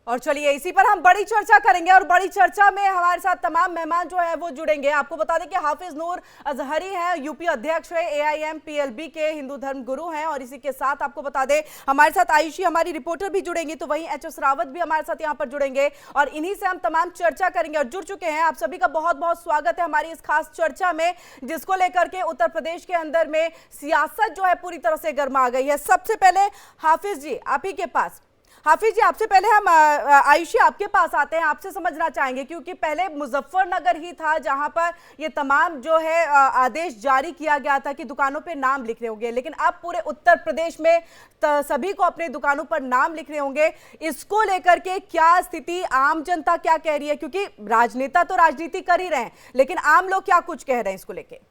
और चलिए इसी पर हम बड़ी चर्चा करेंगे और बड़ी चर्चा में हमारे साथ तमाम मेहमान जो है वो जुड़ेंगे। आपको बता दें कि हाफिज नूर अजहरी हैं, यूपी अध्यक्ष है एआईएम पीएलबी के, हिंदू धर्म गुरु हैं। और इसी के साथ आपको बता दें हमारे साथ आयुषी हमारी रिपोर्टर भी जुड़ेंगी, तो वहीं एचएस रावत भी हमारे साथ यहाँ पर जुड़ेंगे और इन्हीं से हम तमाम चर्चा करेंगे। और जुड़ चुके हैं, आप सभी का बहुत बहुत स्वागत है हमारी इस खास चर्चा में, जिसको लेकर के उत्तर प्रदेश के अंदर में सियासत जो है पूरी तरह से गर्मा गई है। सबसे पहले हाफिज जी आप ही के पास, हाफिज जी आपसे पहले हम आयुषी आपके पास आते हैं, आपसे समझना चाहेंगे क्योंकि पहले मुजफ्फरनगर ही था जहां पर ये तमाम जो है आदेश जारी किया गया था कि दुकानों पे नाम लिखने होंगे, लेकिन अब पूरे उत्तर प्रदेश में सभी को अपने दुकानों पर नाम लिखने होंगे। इसको लेकर के क्या स्थिति, आम जनता क्या कह रही है? क्योंकि राजनेता तो राजनीति कर ही रहे हैं, लेकिन आम लोग क्या कुछ कह रहे हैं इसको लेकर?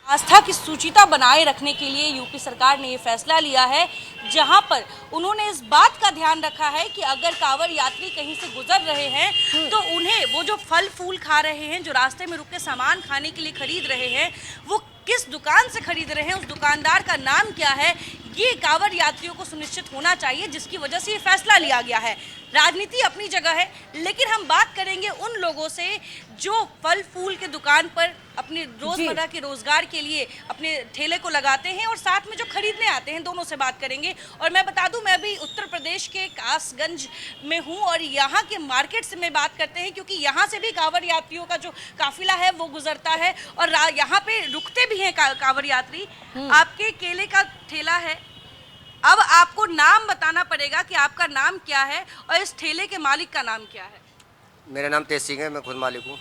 आस्था की सूचिता बनाए रखने के लिए यूपी सरकार ने ये फैसला लिया है, जहां पर उन्होंने इस बात का ध्यान रखा है कि अगर कांवड़ यात्री कहीं से गुजर रहे हैं तो उन्हें वो जो फल फूल खा रहे हैं, जो रास्ते में रुक के सामान खाने के लिए खरीद रहे हैं, वो किस दुकान से खरीद रहे हैं, उस दुकानदार का नाम क्या है, ये कांवड़ यात्रियों को सुनिश्चित होना चाहिए, जिसकी वजह से ये फैसला लिया गया है। राजनीति अपनी जगह है, लेकिन हम बात करेंगे उन लोगों से जो फल फूल के दुकान पर अपने रोजमर्रा के रोजगार के लिए अपने ठेले को लगाते हैं और साथ में जो खरीदने आते हैं, दोनों से बात करेंगे। और मैं बता दूं, मैं भी उत्तर प्रदेश के कासगंज में हूं और यहाँ के मार्केट से मैं बात करते हैं, क्योंकि यहाँ से भी कांवड़ यात्रियों का जो काफिला है वो गुजरता है और यहाँ पे रुकते भी हैं कांवड़ यात्री। आपके केले का ठेला है, अब आपको नाम बताना पड़ेगा कि आपका नाम क्या है और इस ठेले के मालिक का नाम क्या है। मेरा नाम तेज सिंह है, मैं खुद मालिक हूँ।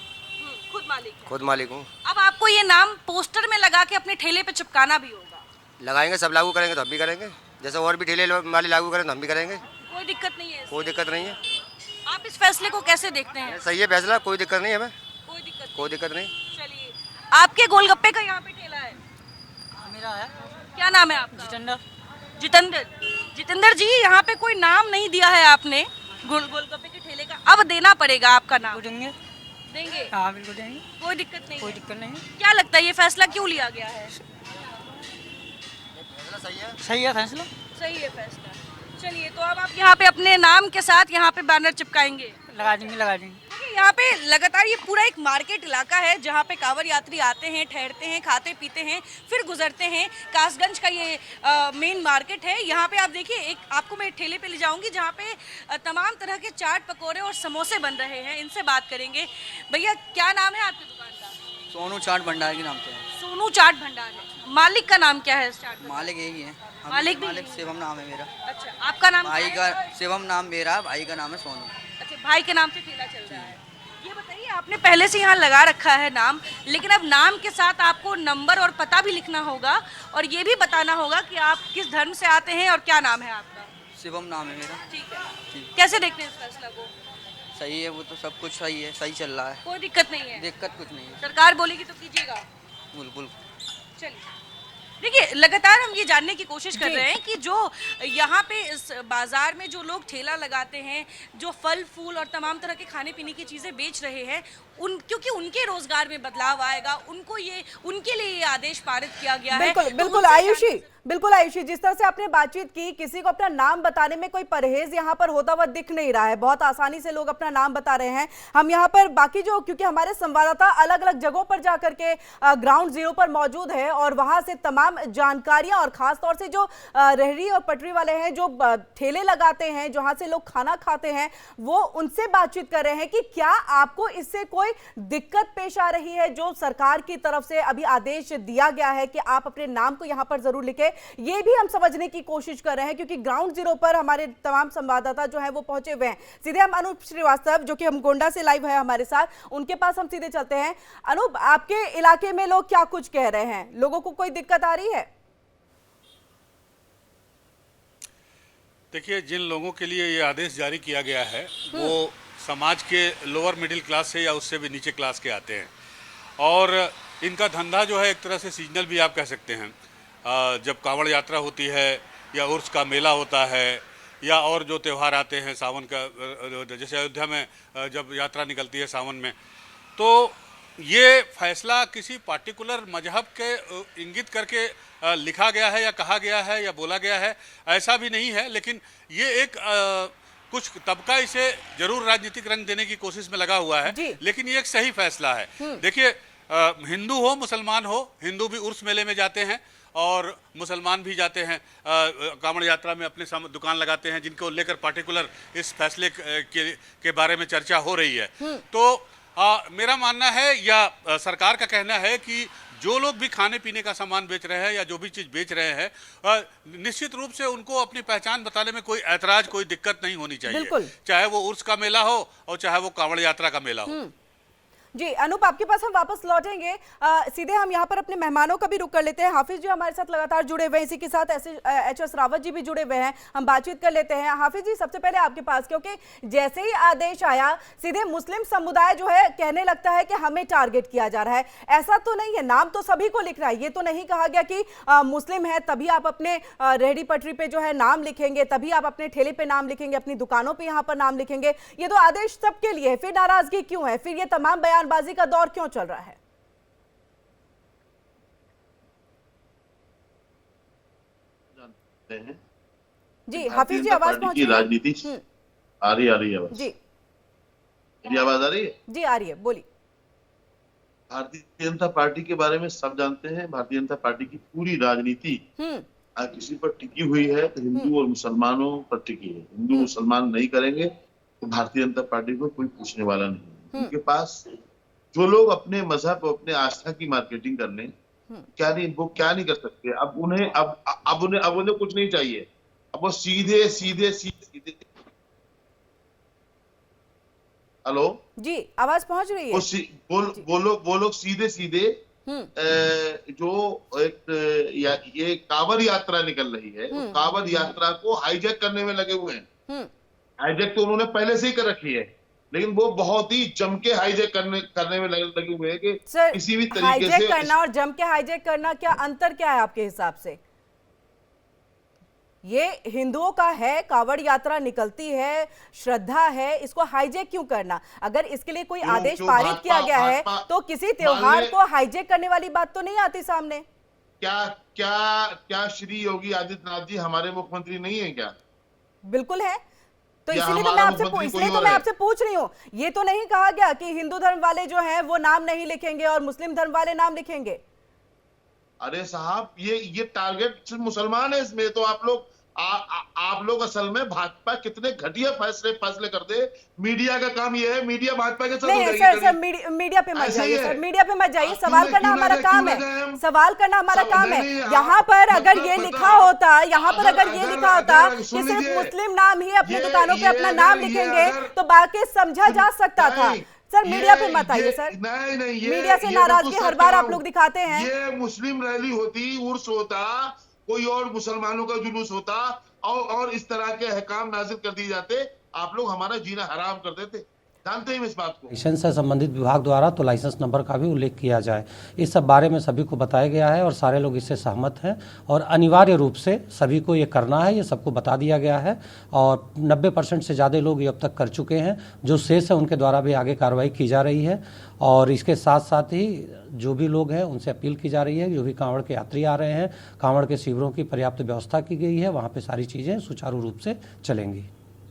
खुद मालिक हूँ। अब आपको ये नाम पोस्टर में लगा के अपने ठेले पे चिपकाना भी होगा। लगाएंगे, सब लागू करेंगे तो हम भी करेंगे, जैसे और भी ठेले वाले लागू करें तो हम भी करेंगे। कोई दिक्कत नहीं है? कोई दिक्कत नहीं है। आप इस फैसले को कैसे देखते हैं? सही है फैसला, कोई दिक्कत नहीं है हमें। कोई दिक्कत नहीं। चलिए, आपके गोलगप्पे का यहाँ पे ठेला है? मेरा है। क्या नाम है आपका? जितेंद्र। जितेंद्र जी, यहाँ पे कोई नाम नहीं दिया है आपने गोलगप्पे के ठेले का, अब देना पड़ेगा आपका नाम। देंगे? हाँ बिल्कुल देंगे। कोई दिक्कत नहीं? कोई दिक्कत नहीं। क्या लगता है ये फैसला क्यों लिया गया है? सही है फैसला। सही है फैसला। चलिए, तो अब आप यहाँ पे अपने नाम के साथ यहाँ पे बैनर चिपकाएंगे? लगा देंगे। यहाँ पे लगातार ये पूरा एक मार्केट इलाका है जहाँ पे कांवड़ यात्री आते हैं, ठहरते हैं, खाते पीते हैं, फिर गुजरते हैं। कासगंज का ये मेन मार्केट है। यहाँ पे आप देखिए, एक आपको मैं ठेले पे ले जाऊंगी जहाँ पे तमाम तरह के चाट पकोड़े और समोसे बन रहे हैं। इनसे बात करेंगे। भैया, क्या नाम है आपकी दुकान का? सोनू चाट भंडार के नाम से। सोनू चाट भंडार है। मालिक का नाम क्या है इस चाट? मालिक यही है। मालिक शिवम नाम है मेरा। अच्छा, आपका नाम? भाई का शिवम नाम मेरा, भाई का नाम है सोनू। अच्छा, भाई के नाम से ठेला चल रहा है। ये बताइए, आपने पहले से यहाँ लगा रखा है नाम, लेकिन अब नाम के साथ आपको नंबर और पता भी लिखना होगा और ये भी बताना होगा कि आप किस धर्म से आते हैं और क्या नाम है आपका। शिवम नाम है मेरा। ठीक है। कैसे देखते हैं इस फैसला को? सही है, वो तो सब कुछ सही है, सही चल रहा है। कोई दिक्कत नहीं है? दिक्कत कुछ नहीं है। सरकार बोलेगी तो कीजिएगा? बिल्कुल। चलिए, देखिए, लगातार हम ये जानने की कोशिश कर रहे हैं कि जो यहाँ पे इस बाजार में जो लोग ठेला लगाते हैं, जो फल फूल और तमाम तरह के खाने पीने की चीज़ें बेच रहे हैं, क्योंकि उनके रोजगार में बदलाव आएगा, उनके लिए ये आदेश पारित किया गया है। बिल्कुल आयुषी, जिस तरह से आपने बातचीत की, किसी को अपना नाम बताने में कोई परहेज यहाँ पर होता हुआ दिख नहीं रहा है। बहुत आसानी से लोग अपना नाम बता रहे हैं। हम यहाँ पर बाकी जो, क्योंकि हमारे संवाददाता अलग अलग जगहों पर जाकर के ग्राउंड जीरो पर मौजूद है और वहां से तमाम जानकारियां, और खास तौर से जो रेहड़ी और पटरी वाले हैं, जो ठेले लगाते हैं, जहां से लोग खाना खाते हैं, वो उनसे बातचीत कर रहे हैं कि क्या आपको इससे कोई दिक्कत पेश आ रही है। जो सरकार की तरफ से अभी आदेश दिया गया है कि आप अपने नाम को यहां पर जरूर लिखें, ये भी हम समझने की कोशिश कर रहे हैं, क्योंकि ग्राउंड जीरो पर हमारे तमाम संवाददाता जो है वो पहुंचे हुए हैं। सीधे हम अनूप श्रीवास्तव, जो कि हम गोंडा से लाइव है हमारे साथ, उनके पास हम सीधे चलते हैं। अनूप, आपके इलाके में लोग क्या कुछ कह रहे हैं? लोगों को कोई दिक्कत आ रही है? देखिए, जिन लोगों के लिए ये आदेश जारी किया गया है वो समाज के लोअर मिडिल क्लास से या उससे भी नीचे क्लास के आते हैं, और इनका धंधा जो है एक तरह से सीजनल भी आप कह सकते हैं। जब कांवड़ यात्रा होती है या उर्स का मेला होता है या और जो त्यौहार आते हैं सावन का, जैसे अयोध्या में जब यात्रा निकलती है सावन में, तो ये फैसला किसी पार्टिकुलर मजहब के इंगित करके लिखा गया है या कहा गया है या बोला गया है, ऐसा भी नहीं है। लेकिन ये एक कुछ तबका इसे जरूर राजनीतिक रंग देने की कोशिश में लगा हुआ है, लेकिन ये एक सही फैसला है। देखिए, हिंदू हो मुसलमान हो, हिंदू भी उर्स मेले में जाते हैं और मुसलमान भी जाते हैं, कांवड़ यात्रा में अपने दुकान लगाते हैं, जिनको लेकर पार्टिकुलर इस फैसले के बारे में चर्चा हो रही है। तो मेरा मानना है या सरकार का कहना है कि जो लोग भी खाने पीने का सामान बेच रहे हैं या जो भी चीज़ बेच रहे हैं, निश्चित रूप से उनको अपनी पहचान बताने में कोई ऐतराज, कोई दिक्कत नहीं होनी चाहिए, चाहे वो उर्स का मेला हो और चाहे वो कांवड़ यात्रा का मेला हो। जी अनूप, आपके पास हम वापस लौटेंगे। सीधे हम यहाँ पर अपने मेहमानों का भी रुख कर लेते हैं। हाफिज जी हमारे साथ लगातार जुड़े हुए हैं, इसी के साथ एच.एस. रावत जी भी जुड़े हुए हैं, हम बातचीत कर लेते हैं। हाफिज जी, सबसे पहले आपके पास, क्योंकि जैसे ही आदेश आया सीधे मुस्लिम समुदाय जो है कहने लगता है कि हमें टारगेट किया जा रहा है। ऐसा तो नहीं है, नाम तो सभी को लिख रहा है, ये तो नहीं कहा गया कि मुस्लिम है तभी आप अपने रेहड़ी पटरी पे जो है नाम लिखेंगे, तभी आप अपने ठेले पे नाम लिखेंगे, अपनी दुकानों पर यहाँ पर नाम लिखेंगे। ये तो आदेश सबके लिए है, फिर नाराजगी क्यों है? फिर ये तमाम बयानबाजी का दौर क्यों चल रहा है? जानते हैं जी हाफिज जी, आवाज पहुंच रही है? राजनीति आ रही है आवाज जी, मेरी आवाज आ रही है? जी आ रही है, बोलिए। भारतीय जनता पार्टी के बारे में सब जानते हैं। भारतीय जनता पार्टी की पूरी राजनीति किसी पर टिकी हुई है तो हिंदू और मुसलमानों पर टिकी है। हिंदू मुसलमान नहीं करेंगे तो भारतीय जनता पार्टी को कोई पूछने वाला नहीं। उनके पास जो लोग अपने मजहब और अपने आस्था की मार्केटिंग करने वो क्या नहीं कर सकते। अब उन्हें कुछ नहीं चाहिए। अब वो सीधे हेलो जी, आवाज पहुंच रही है? वो लोग सीधे जो ये कांवड़ यात्रा निकल रही है, कांवड़ यात्रा को हाईजैक करने में लगे हुए हैं। हाईजैक तो उन्होंने पहले से ही कर रखी है, लेकिन वो बहुत ही जम के हाईजैक करने में लगे हुए हैं कि किसी भी तरीके से हाईजैक करना और जम के हाईजैक करना, क्या अंतर क्या है आपके हिसाब से? ये हिंदुओं का है, कांवड़ यात्रा निकलती है, श्रद्धा है, इसको हाईजैक क्यों करना? अगर इसके लिए कोई आदेश पारित किया गया है तो किसी त्योहार को हाईजैक करने वाली बात तो नहीं आती सामने। क्या श्री योगी आदित्यनाथ जी हमारे मुख्यमंत्री नहीं है क्या? बिल्कुल है, तो इसलिए तो मैं आपसे पूछ रही हूँ। ये तो नहीं कहा गया कि हिंदू धर्म वाले जो हैं वो नाम नहीं लिखेंगे और मुस्लिम धर्म वाले नाम लिखेंगे। अरे साहब, ये टारगेट सिर्फ मुसलमान है। इसमें तो आप लोग असल में भाजपा कितने घटिया फैसले करते। मीडिया का काम ये है, मीडिया भाजपा के साथ नहीं सर, मीडिया पे मत जाइए सर, मीडिया पे मत जाइए। सवाल करना हमारा काम है, सवाल करना हमारा काम है। यहाँ पर अगर ये लिखा होता कि सिर्फ मुस्लिम नाम ही अपनी दुकानों पे अपना नाम लिखेंगे तो बाकी समझा जा सकता था। सर मीडिया पे मत आइए सर, नहीं, मीडिया से नाराजगी हर बार आप लोग दिखाते हैं। ये मुस्लिम रैली होती, उर्स होता, कोई और मुसलमानों का जुलूस होता और इस तरह के अहकाम नाजिल कर दिए जाते, आप लोग हमारा जीना हराम कर देते। जानते हैं इस बात को। लाइसेंस से संबंधित विभाग द्वारा तो लाइसेंस नंबर का भी उल्लेख किया जाए, इस सब बारे में सभी को बताया गया है और सारे लोग इससे सहमत हैं और अनिवार्य रूप से सभी को ये करना है, ये सबको बता दिया गया है और 90% से ज़्यादा लोग ये अब तक कर चुके हैं। जो शेष है उनके द्वारा भी आगे कार्रवाई की जा रही है और इसके साथ साथ ही जो भी लोग हैं उनसे अपील की जा रही है, जो भी कांवड़ के यात्री आ रहे हैं, कांवड़ के शिविरों की पर्याप्त व्यवस्था की गई है, वहाँ पर सारी चीज़ें सुचारू रूप से चलेंगी।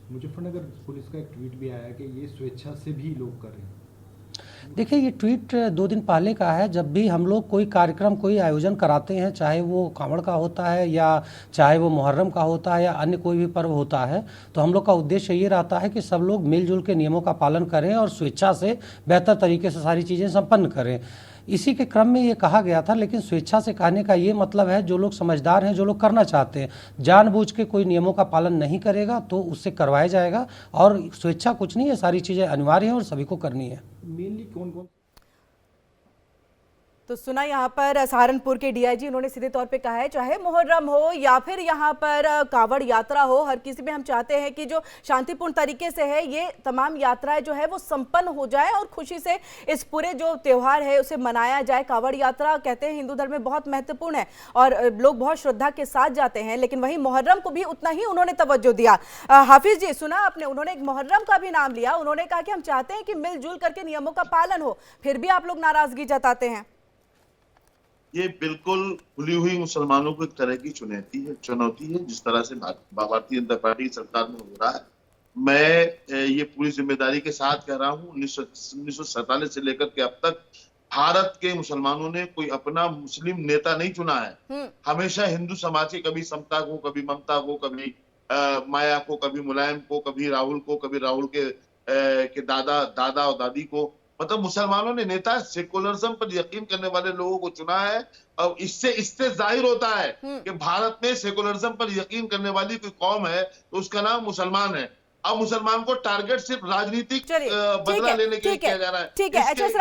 मुजफ्फरनगर पुलिस का एक ट्वीट भी आया कि ये स्वेच्छा से भी लोग कर रहे हैं। देखिए, ये ट्वीट 2 दिन पहले का है। जब भी हम लोग कोई कार्यक्रम, कोई आयोजन कराते हैं, चाहे वो कांवड़ का होता है या चाहे वो मुहर्रम का होता है या अन्य कोई भी पर्व होता है, तो हम लोग का उद्देश्य ये रहता है कि सब लोग मिलजुल के नियमों का पालन करें और स्वेच्छा से बेहतर तरीके से सारी चीज़ें संपन्न करें। इसी के क्रम में ये कहा गया था, लेकिन स्वेच्छा से कहने का ये मतलब है जो लोग समझदार हैं, जो लोग करना चाहते हैं, जानबूझ के कोई नियमों का पालन नहीं करेगा तो उससे करवाया जाएगा। और स्वेच्छा कुछ नहीं है, सारी चीज़ें अनिवार्य हैं और सभी को करनी है। मेनली कौन तो सुना यहाँ पर सहारनपुर के डीआईजी, उन्होंने सीधे तौर पे कहा है चाहे मुहर्रम हो या फिर यहाँ पर कावड़ यात्रा हो, हर किसी में हम चाहते हैं कि जो शांतिपूर्ण तरीके से है ये तमाम यात्राएं जो है वो संपन्न हो जाए और खुशी से इस पूरे जो त्योहार है उसे मनाया जाए। कावड़ यात्रा कहते हैं हिंदू धर्म में बहुत महत्वपूर्ण है और लोग बहुत श्रद्धा के साथ जाते हैं, लेकिन वहीं मुहर्रम को भी उतना ही उन्होंने तवज्जो दिया। हाफिज जी, सुना आपने, उन्होंने एक मुहर्रम का भी नाम लिया, उन्होंने कहा कि हम चाहते हैं कि मिलजुल करके नियमों का पालन हो, फिर भी आप लोग नाराजगी जताते हैं। ये बिल्कुल खुली हुई मुसलमानों को एक तरह की चुनौती है जिस तरह से भारतीय जनता पार्टी की सरकार में हो रहा है। मैं ये पूरी जिम्मेदारी के साथ कह रहा हूँ, 1947 से लेकर के अब तक भारत के मुसलमानों ने कोई अपना मुस्लिम नेता नहीं चुना है। हमेशा हिंदू समाज के कभी समता को, कभी ममता को, कभी माया को, कभी मुलायम को, कभी राहुल को, कभी राहुल के दादा और दादी को, मतलब मुसलमानों ने नेता सेकुलरिज्म पर यकीन करने वाले लोगों को चुना है। और इससे जाहिर होता है कि भारत में सेकुलरिज्म पर यकीन करने वाली कोई कौम है तो उसका नाम मुसलमान है। अब मुसलमान को टारगेट सिर्फ राजनीतिक बदला लेने के लिए किया जा रहा है। ठीक है, एच.एस.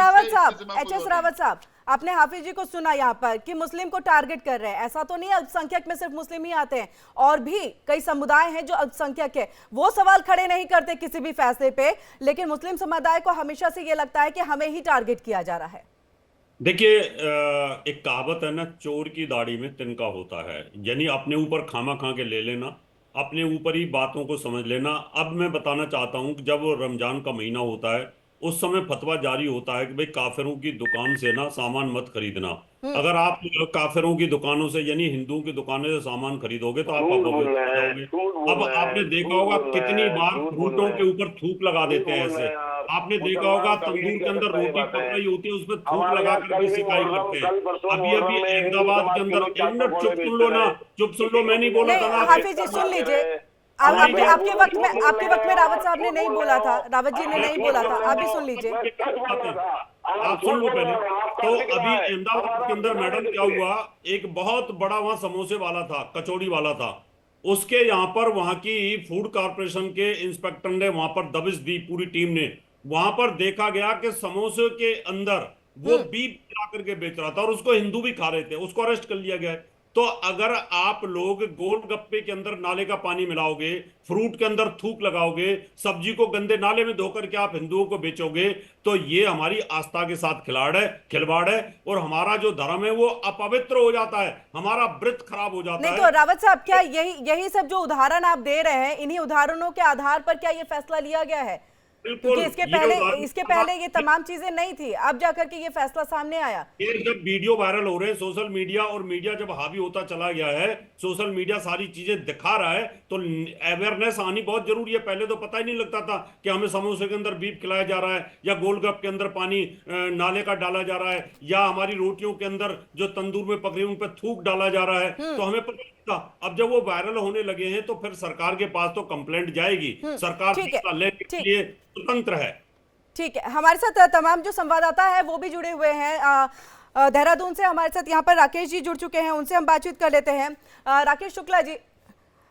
रावत साहब, आपने हाफिज जी को सुना यहाँ पर कि मुस्लिम को टारगेट कर रहे हैं। ऐसा तो नहीं है अल्पसंख्यक में सिर्फ मुस्लिम ही आते हैं, और भी कई समुदाय हैं जो अल्पसंख्यक है, वो सवाल खड़े नहीं करते किसी भी फैसले पे, लेकिन मुस्लिम समुदाय को हमेशा से ये लगता है कि हमें ही टारगेट किया जा रहा है। देखिए, एक कहावत है ना, चोर की दाढ़ी में तिनका होता है, यानी अपने ऊपर खामा खा के ले लेना, अपने ऊपर ही बातों को समझ लेना। अब मैं बताना चाहता हूं कि जब रमजान का महीना होता है उस समय फतवा जारी होता है कि भाई काफिरों की दुकान से ना सामान मत खरीदना। अगर आप काफिरों की दुकानों से यानी हिंदुओं की दुकानों से सामान खरीदोगे तो आप अपवित्र हो जाओगे। अब आपने देखा होगा कितनी बार फ्रूटों के ऊपर थूक लगा देते हैं ऐसे। आपने देखा होगा तंदूर के अंदर रोटी पक रही होती है, उस पर थूक लगा करके सिकाई करते हैं। अभी अहमदाबाद के अंदर, एक मिनट चुप सुन लो ना, चुप सुन लो, मैं नहीं बोला था ना। हाफिज जी सुन लीजिए, आपके वक्त में रावत साहब ने नहीं बोला था, रावत जी ने नहीं बोला था, आप भी सुन लीजिए। आप सुन लो पहले। तो अभी अहमदाबाद के अंदर मैडम क्या हुआ, एक बहुत बड़ा वहां समोसे वाला था, कचौड़ी वाला था, उसके यहाँ पर वहां की फूड कॉर्पोरेशन के इंस्पेक्टर ने वहां पर दबिश दी, पूरी टीम ने। वहां पर देखा गया कि समोसे के अंदर वो बीफ मिला करके बेच रहा था और उसको हिंदू भी खा रहे थे, उसको अरेस्ट कर लिया गया। तो अगर आप लोग गोलगप्पे के अंदर नाले का पानी मिलाओगे, फ्रूट के अंदर थूक लगाओगे, सब्जी को गंदे नाले में धोकर के आप हिंदुओं को बेचोगे, तो ये हमारी आस्था के साथ खिलवाड़ है और हमारा जो धर्म है वो अपवित्र हो जाता है, हमारा व्रत खराब हो जाता है। नहीं तो रावत साहब, क्या यही सब जो उदाहरण आप दे रहे हैं, इन्हीं उदाहरणों के आधार पर क्या ये फैसला लिया गया है? क्योंकि इसके पहले ये तमाम चीजें नहीं थी, अब जाकर के ये फैसला सामने आया। जब वीडियो वायरल हो रहे हैं सोशल मीडिया, और मीडिया जब हावी होता चला गया है, सोशल मीडिया सारी चीजें दिखा रहा है, तो अवेयरनेस आनी बहुत जरूरी है। पहले तो पता ही नहीं लगता था कि हमें समोसे के अंदर बीफ खिलाया जा रहा है, या गोलगप्पे के अंदर पानी नाले का डाला जा रहा है, या हमारी रोटियों के अंदर जो तंदूर में पकड़ी उन पर थूक डाला जा रहा है, तो हमें पता था। अब जब वो वायरल होने लगे हैं तो फिर सरकार के पास तो कंप्लेंट जाएगी, सरकार लेने के लिए स्वतंत्र है। ठीक है, हमारे साथ तमाम जो संवाददाता है वो भी जुड़े हुए हैं देहरादून से। हमारे साथ यहाँ पर राकेश जी जुड़ चुके हैं, उनसे हम बातचीत कर लेते हैं। राकेश शुक्ला जी,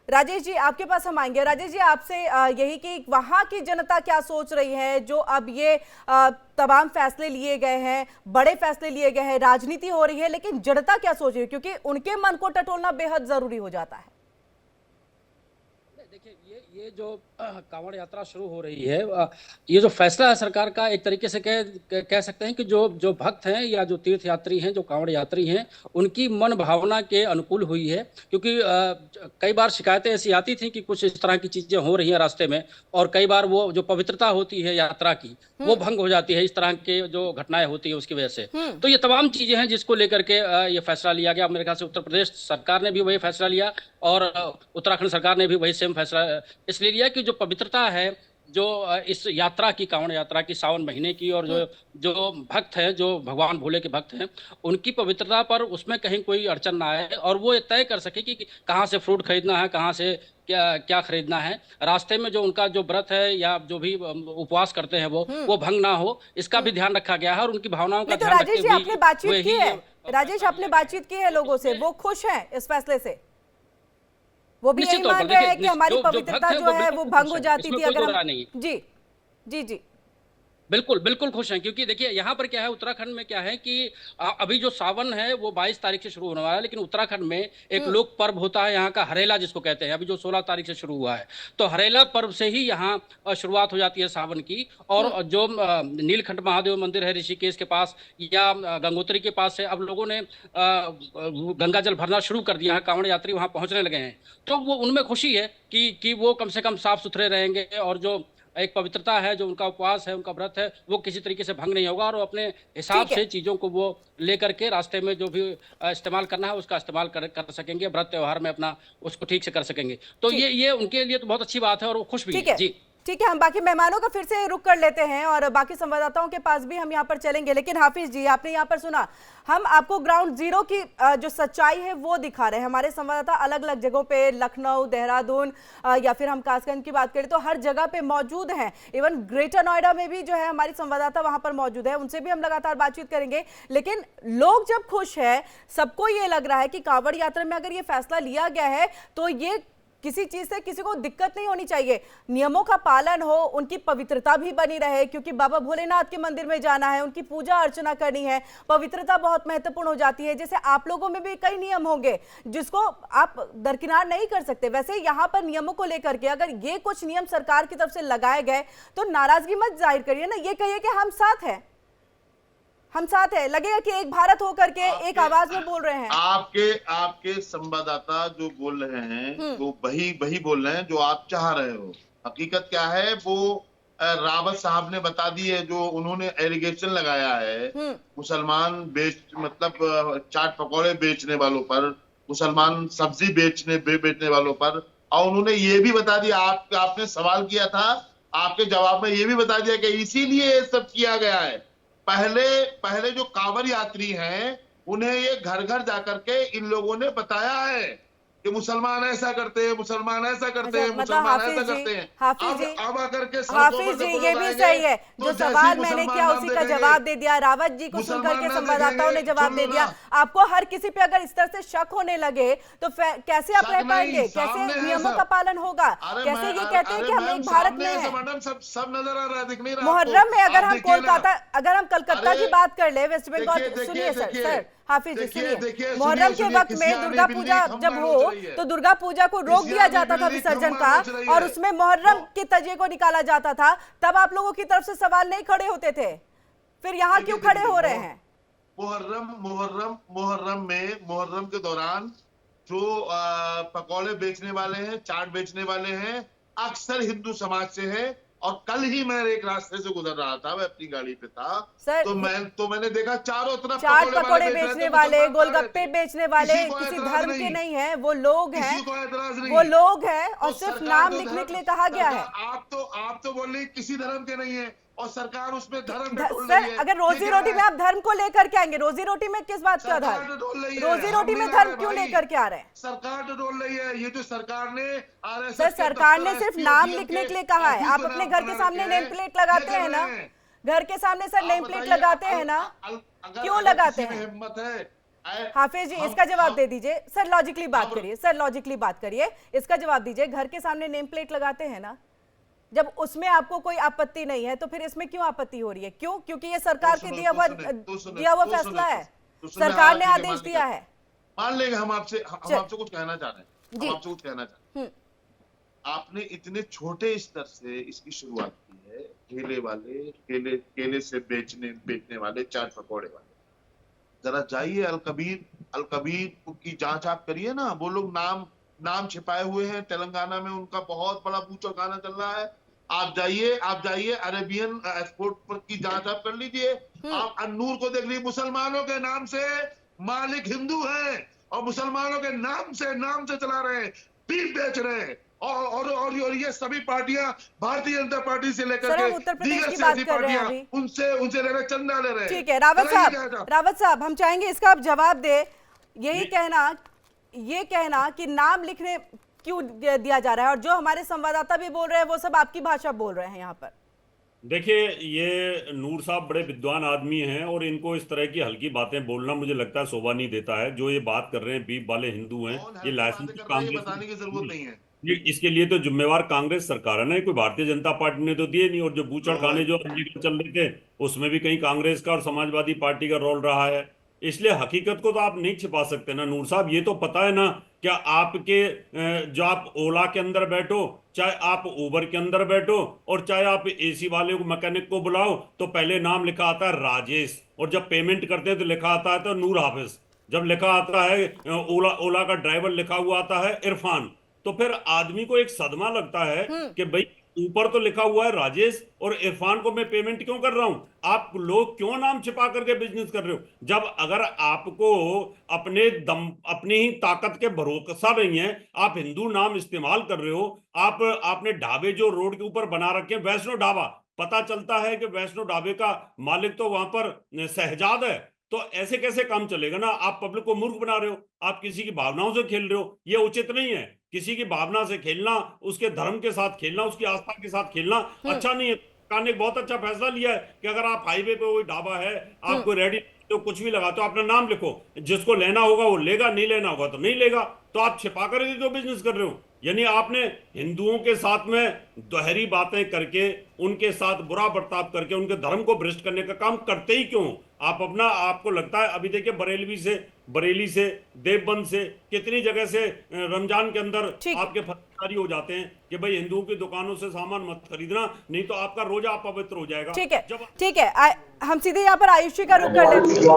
राजेश जी आपके पास हम आएंगे। राजेश जी, आपसे यही कि वहां की जनता क्या सोच रही है, जो अब ये तमाम फैसले लिए गए हैं, बड़े फैसले लिए गए हैं, राजनीति हो रही है, लेकिन जनता क्या सोच रही है, क्योंकि उनके मन को टटोलना बेहद जरूरी हो जाता है। देखिए, ये जो कांवड़ यात्रा शुरू हो रही है, ये जो फैसला है सरकार का, एक तरीके से कह सकते हैं कि जो भक्त हैं या जो तीर्थ यात्री हैं, जो कांवड़ यात्री हैं, उनकी मन भावना के अनुकूल हुई है। क्योंकि कई बार शिकायतें ऐसी आती थी कि कुछ इस तरह की चीजें हो रही हैं रास्ते में, और कई बार वो जो पवित्रता होती है यात्रा की वो भंग हो जाती है, इस तरह के जो घटनाएं होती है उसकी वजह से। तो ये तमाम चीजें हैं जिसको लेकर के ये फैसला लिया गया। मेरे ख्याल से उत्तर प्रदेश सरकार ने भी वही फैसला लिया और उत्तराखंड सरकार ने भी वही सेम फैसला इसलिए लिया कि जो पवित्रता है, जो इस यात्रा की, कांवड़ यात्रा की, सावन महीने की, और जो भक्त हैं, जो भगवान भोले के भक्त हैं, उनकी पवित्रता पर उसमें कहीं कोई अड़चन ना आए, और वो तय कर सके कि कहाँ से फ्रूट खरीदना है, कहाँ से क्या खरीदना है। रास्ते में जो उनका जो व्रत है या जो भी उपवास करते हैं वो भंग ना हो, इसका भी ध्यान रखा गया है, और उनकी भावनाओं का ध्यान रखते हुए। राजेश, आपने बातचीत की है लोगों से, वो खुश हैं इस फैसले से? वो भी यही मान रहे हैं कि हमारी पवित्रता जो है वो भंग हो जाती थी अगर हम... जी बिल्कुल बिल्कुल खुश हैं, क्योंकि देखिए यहाँ पर क्या है, उत्तराखंड में क्या है कि अभी जो सावन है वो 22 तारीख से शुरू होने वाला है, लेकिन उत्तराखंड में एक लोक पर्व होता है यहाँ का, हरेला जिसको कहते हैं, अभी जो 16 तारीख से शुरू हुआ है। तो हरेला पर्व से ही यहाँ शुरुआत हो जाती है सावन की। और जो नीलकंठ महादेव मंदिर है ऋषिकेश के पास या गंगोत्री के पास से, अब लोगों ने गंगा जल भरना शुरू कर दिया है, कांवड़ यात्री वहाँ पहुँचने लगे हैं। तो वो उनमें खुशी है कि वो कम से कम साफ सुथरे रहेंगे, और जो एक पवित्रता है, जो उनका उपवास है, उनका व्रत है, वो किसी तरीके से भंग नहीं होगा, और वो अपने हिसाब से चीज़ों को वो लेकर के रास्ते में जो भी इस्तेमाल करना है उसका इस्तेमाल कर सकेंगे, व्रत त्योहार में अपना उसको ठीक से कर सकेंगे। तो ये उनके लिए तो बहुत अच्छी बात है, और वो खुश भी है। जी ठीक है, हम बाकी मेहमानों का फिर से रुक कर लेते हैं और बाकी संवाददाताओं के पास भी हम यहाँ पर चलेंगे। लेकिन हाफिज जी, आपने यहाँ पर सुना, हम आपको ग्राउंड जीरो की जो सच्चाई है वो दिखा रहे हैं। हमारे संवाददाता अलग अलग जगहों पे, लखनऊ, देहरादून या फिर हम कासगंज की बात करें तो हर जगह पे मौजूद हैं। इवन ग्रेटर नोएडा में भी जो है हमारी संवाददाता वहां पर मौजूद है, उनसे भी हम लगातार बातचीत करेंगे। लेकिन लोग जब खुश है, सबको ये लग रहा है कि कांवड़ यात्रा में अगर ये फैसला लिया गया है तो ये किसी चीज से किसी को दिक्कत नहीं होनी चाहिए, नियमों का पालन हो, उनकी पवित्रता भी बनी रहे, क्योंकि बाबा भोलेनाथ के मंदिर में जाना है, उनकी पूजा अर्चना करनी है, पवित्रता बहुत महत्वपूर्ण हो जाती है। जैसे आप लोगों में भी कई नियम होंगे जिसको आप दरकिनार नहीं कर सकते, वैसे यहाँ पर नियमों को लेकर के अगर ये कुछ नियम सरकार की तरफ से लगाए गए तो नाराजगी मत जाहिर करिए ना, ये कहिए कि हम साथ हैं, हम साथ हैं। लगेगा कि एक भारत होकर के एक आवाज में बोल रहे हैं। आपके संवाददाता जो बोल रहे हैं वो वही बोल रहे हैं जो आप चाह रहे हो। हकीकत क्या है वो रावत साहब ने बता दी है, जो उन्होंने एलिगेशन लगाया है मुसलमान मतलब चाट पकौड़े बेचने वालों पर, मुसलमान सब्जी बेचने वालों पर। और उन्होंने ये भी बता दिया, आपने सवाल किया था, आपके जवाब में ये भी बता दिया कि इसीलिए ये सब किया गया है। पहले जो कांवड़ यात्री हैं उन्हें ये घर घर जाकर के इन लोगों ने बताया है कि मुसलमान ऐसा करते हैं, मुसलमान ऐसा करते हैं, मुसलमान ऐसा करते हैं। अब आकर के हाफिज जी ये भी सही है, जो सवाल मैंने किया उसी का जवाब दे दिया। रावत जी को सुनकर के संवाददाताओं ने जवाब दे दिया। आपको हर किसी पे अगर इस तरह से शक होने लगे तो कैसे आप रह पाएंगे, कैसे नियमों का पालन होगा, कैसे ये कहते हैं कि हम एक भारत में हैं। सब नजर आ रहा है, दिख नहीं रहा मुहर्रम में अगर हम कलकत्ता की बात कर ले, वेस्ट बंगाल, सुनिए सर हाफिज जी सुनिए, मुहर्रम के वक्त में दुर्गा पूजा जब हो तो दुर्गा पूजा को रोक दिया जाता था विसर्जन का, और उसमें मुहर्रम के तजिए को निकाला जाता था, तब आप लोगों की तरफ से सवाल नहीं खड़े होते थे, फिर यहाँ क्यों खड़े हो रहे हैं? मुहर्रम के दौरान जो पकौड़े बेचने वाले हैं, चाट बेचने वाले हैं, अक्सर हिंदू समाज से है। और कल ही मैं एक रास्ते से गुजर रहा था, मैं अपनी गाड़ी पे था, तो मैंने देखा चारों तरफ चाट पकौड़े बेचने वाले, गोलगप्पे बेचने वाले किसी धर्म के नहीं है, वो लोग हैं, और सिर्फ नाम लिखने के लिए कहा गया है। आप तो बोल रही किसी धर्म के नहीं है, और सरकार उसमें धर्म सर अगर रोजी रोटी में आप धर्म को लेकर के आएंगे, रोजी रोटी में किस बात का धर्म, रोजी रोटी में धर्म क्यों लेकर के आ रहे हैं? सरकार तो डोल रही है, ये जो सरकार ने सर सरकार ने सिर्फ नाम लिखने के लिए कहा है। आप अपने घर के सामने नेम प्लेट लगाते हैं ना, घर के सामने सर नेम प्लेट लगाते हैं ना, क्यों लगाते हैं? हिम्मत है हाफिज जी इसका जवाब दे दीजिए सर, लॉजिकली बात करिए सर, लॉजिकली बात करिए, इसका जवाब दीजिए। घर के सामने नेम प्लेट लगाते हैं ना, जब उसमें आपको कोई आपत्ति नहीं है तो फिर इसमें क्यों आपत्ति हो रही है? क्यों? क्योंकि ये सरकार के दिया हुआ फैसला है, सरकार ने आदेश दिया है। मान लेंगे हम आपसे कुछ कहना चाह रहे हैं, आपसे कुछ कहना चाह रहे हैं। आपने इतने छोटे स्तर से इसकी शुरुआत की है, ठेले वाले, केले से बेचने वाले, चाट पकौड़े वाले, जरा जाइए अलकबीर की जांच आप करिए ना। वो लोग नाम छिपाए हुए हैं, तेलंगाना में उनका बहुत बड़ा बूचड़खाना चल रहा है। आप जाइए अरेबियन एक्सपोर्ट पर की जांच आप कर लीजिए। आप अन्नूर को देख लीजिए, मुसलमानों के नाम से मालिक हिंदू हैं और मुसलमानों के नाम से चला रहे हैं, बीफ बेच रहे हैं। और ये सभी पार्टियां, भारतीय जनता पार्टी से लेकर के उत्तर प्रदेश की बात कर रहे हैं अभी, उनसे ले रहे, चंदा ले रहे हैं। ठीक है रावत साहब हम चाहेंगे इसका आप जवाब दे। ये कहना कि नाम लिखने क्यों दिया जा रहा है, और जो हमारे संवाददाता भी बोल रहे हैं वो सब आपकी भाषा बोल रहे हैं यहाँ पर। देखिए ये नूर साहब बड़े विद्वान आदमी हैं और इनको इस तरह की हल्की बातें बोलना मुझे लगता है शोभा नहीं देता है। जो ये बात कर रहे हैं बीफ वाले हिंदू हैं, ये लाइसेंस बताने की जरूरत नहीं है। इसके लिए तो जिम्मेवार कांग्रेस सरकार है ना, कोई भारतीय जनता पार्टी ने तो दिए नहीं। और जो बूचड़ खाने जो चल रहे थे उसमें भी कहीं कांग्रेस का और समाजवादी पार्टी का रोल रहा है। इसलिए हकीकत को तो आप नहीं छिपा सकते ना नूर साहब। ये तो पता है ना, क्या आपके जो आप ओला के अंदर बैठो, चाहे आप उबर के अंदर बैठो, और चाहे आप एसी वाले को मैकेनिक को बुलाओ, तो पहले नाम लिखा आता है राजेश, और जब पेमेंट करते हैं तो लिखा आता है तो नूर हाफिज। जब लिखा आता है ओला का ड्राइवर लिखा हुआ आता है इरफान, तो फिर आदमी को एक सदमा लगता है कि भाई ऊपर तो लिखा हुआ है राजेश और इरफान को मैं पेमेंट क्यों कर रहा हूं। आप लोग क्यों नाम छिपा करके बिजनेस कर रहे हो? जब अगर आपको अपने दम अपनी ही ताकत के भरोसा नहीं है, आप हिंदू नाम इस्तेमाल कर रहे हो। आपने ढाबे जो रोड के ऊपर बना रखे हैं, वैष्णो ढाबा, पता चलता है कि वैष्णो ढाबे का मालिक तो वहां पर शहजाद है। तो ऐसे कैसे काम चलेगा ना? आप पब्लिक को मूर्ख बना रहे हो, आप किसी की भावनाओं से खेल रहे हो। ये उचित नहीं है। किसी की भावना से खेलना, उसके धर्म के साथ खेलना, उसकी आस्था के साथ खेलना अच्छा नहीं है। सरकार ने एक बहुत अच्छा फैसला लिया है कि अगर आप हाईवे पे कोई ढाबा है, आपको रेडी तो कुछ भी लगाते हो, अपना नाम लिखो, जिसको लेना होगा वो लेगा, नहीं लेना होगा तो नहीं लेगा। तो आप छिपा कर जो बिजनेस कर रहे हो, यानी आपने हिंदुओं के साथ में दोहरी बातें करके, उनके साथ बुरा बर्ताव करके, उनके धर्म को भ्रष्ट करने का काम करते ही क्यों? आप अपना, आपको लगता है, अभी देखिए बरेली से देवबंद से कितनी जगह से रमजान के अंदर आपके फतवारी हो जाते हैं कि भाई हिंदुओं की दुकानों से सामान मत खरीदना, नहीं तो आपका रोजा अपवित्र हो जाएगा। ठीक है, हम सीधे यहाँ पर आयुषी का रुख कर लेते हैं।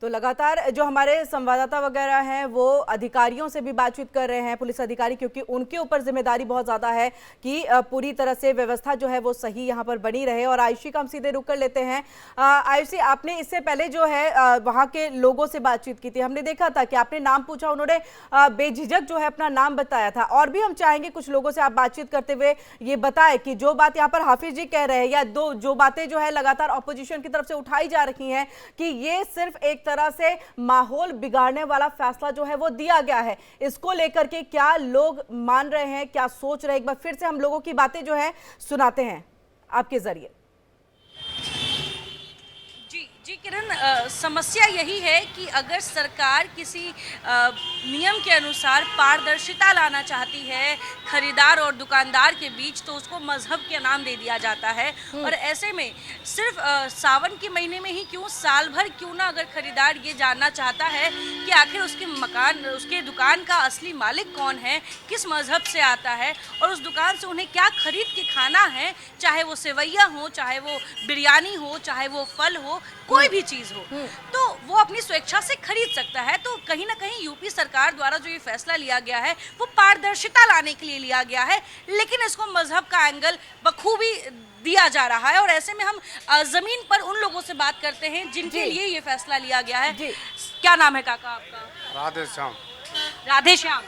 तो लगातार जो हमारे संवाददाता वगैरह हैं वो अधिकारियों से भी बातचीत कर रहे हैं, पुलिस अधिकारी, क्योंकि उनके ऊपर जिम्मेदारी बहुत ज़्यादा है कि पूरी तरह से व्यवस्था जो है वो सही यहाँ पर बनी रहे। और आयुषी का हम सीधे रुक कर लेते हैं। आयुषी, आपने इससे पहले जो है वहाँ के लोगों से बातचीत की थी, हमने देखा था कि आपने नाम पूछा, उन्होंने बेझिझक जो है अपना नाम बताया था। और भी हम चाहेंगे कुछ लोगों से आप बातचीत करते हुए ये बताएं कि जो बात यहाँ पर हाफिज जी कह रहे हैं, या जो बातें जो है लगातार ऑपोजिशन की तरफ से उठाई जा रही हैं कि ये सिर्फ एक तरह से माहौल बिगाड़ने वाला फैसला जो है वो दिया गया है, इसको लेकर के क्या लोग मान रहे हैं, क्या सोच रहे हैं? एक बार फिर से हम लोगों की बातें जो है सुनाते हैं आपके जरिए। जी किरण, समस्या यही है कि अगर सरकार किसी नियम के अनुसार पारदर्शिता लाना चाहती है खरीदार और दुकानदार के बीच, तो उसको मजहब के नाम दे दिया जाता है। और ऐसे में सिर्फ सावन के महीने में ही क्यों, साल भर क्यों ना, अगर खरीदार ये जानना चाहता है कि आखिर उसके दुकान का असली मालिक कौन है, किस मजहब से आता है, और उस दुकान से उन्हें क्या खरीद के खाना है, चाहे वो सेवैया हो, चाहे वो बिरयानी हो, चाहे वो फल हो, कोई भी चीज हो, तो वो अपनी स्वेच्छा से खरीद सकता है। तो कहीं ना कहीं यूपी सरकार द्वारा जो ये फैसला लिया गया है वो पारदर्शिता लाने के लिए लिया गया है, लेकिन इसको मजहब का एंगल बखूबी दिया जा रहा है। और ऐसे में हम जमीन पर उन लोगों से बात करते हैं जिनके लिए ये फैसला लिया गया है। क्या नाम है काका आपका? राधेश्याम। राधेश्याम,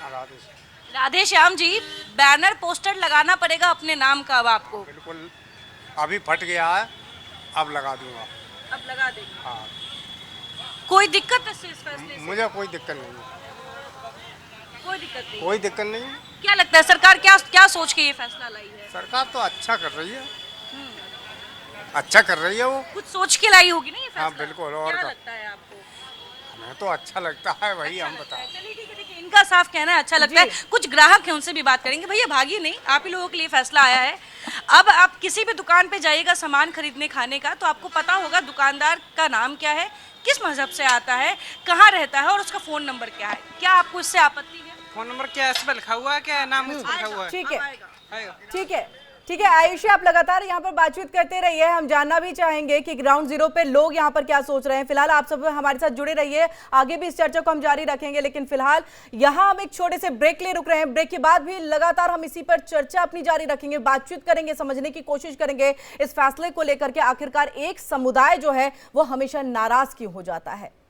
राधेश्याम जी, बैनर पोस्टर लगाना पड़ेगा अपने नाम का अब आपको। बिल्कुल, अभी फट गया है, अब लगा दूंगा। अब लगा देंगे? हाँ। कोई दिक्कत है इस फैसले से? मुझे कोई दिक्कत नहीं। कोई दिक्कत नहीं? कोई दिक्कत नहीं। क्या लगता है सरकार क्या सोच के ये फैसला लाई है? सरकार तो अच्छा कर रही है, अच्छा कर रही है, वो कुछ सोच के लाई होगी ना ये फैसला। हाँ बिल्कुल। और क्या लगता है आपको? हमें तो अच्छा लगता है, वही अच्छा हम बताएं। चलिए ठीक है, देखिए इनका साफ कहना है अच्छा लगता है। कुछ ग्राहक हैं, उनसे भी बात करेंगे। भैया भागी नहीं, आप ही लोगों के लिए फैसला आया है। अब आप किसी भी दुकान पे जाइएगा सामान खरीदने खाने का, तो आपको पता होगा दुकानदार का नाम क्या है, किस मजहब से आता है, कहाँ रहता है और उसका फोन नंबर क्या है। क्या आपको इससे आपत्ति है? फोन नंबर क्या इस पे लिखा हुआ है, क्या नाम इस पे लिखा हुआ है? ठीक है, ठीक है, ठीक है। आयुषी, आप लगातार यहाँ पर बातचीत करते रहिए, हम जानना भी चाहेंगे कि ग्राउंड जीरो पे लोग यहाँ पर क्या सोच रहे हैं। फिलहाल आप सब हमारे साथ जुड़े रहिए, आगे भी इस चर्चा को हम जारी रखेंगे, लेकिन फिलहाल यहाँ हम एक छोटे से ब्रेक के लिए रुक रहे हैं। ब्रेक के बाद भी लगातार हम इसी पर चर्चा अपनी जारी रखेंगे, बातचीत करेंगे, समझने की कोशिश करेंगे इस फैसले को लेकर के आखिरकार एक समुदाय जो है वो हमेशा नाराज क्यों हो जाता है।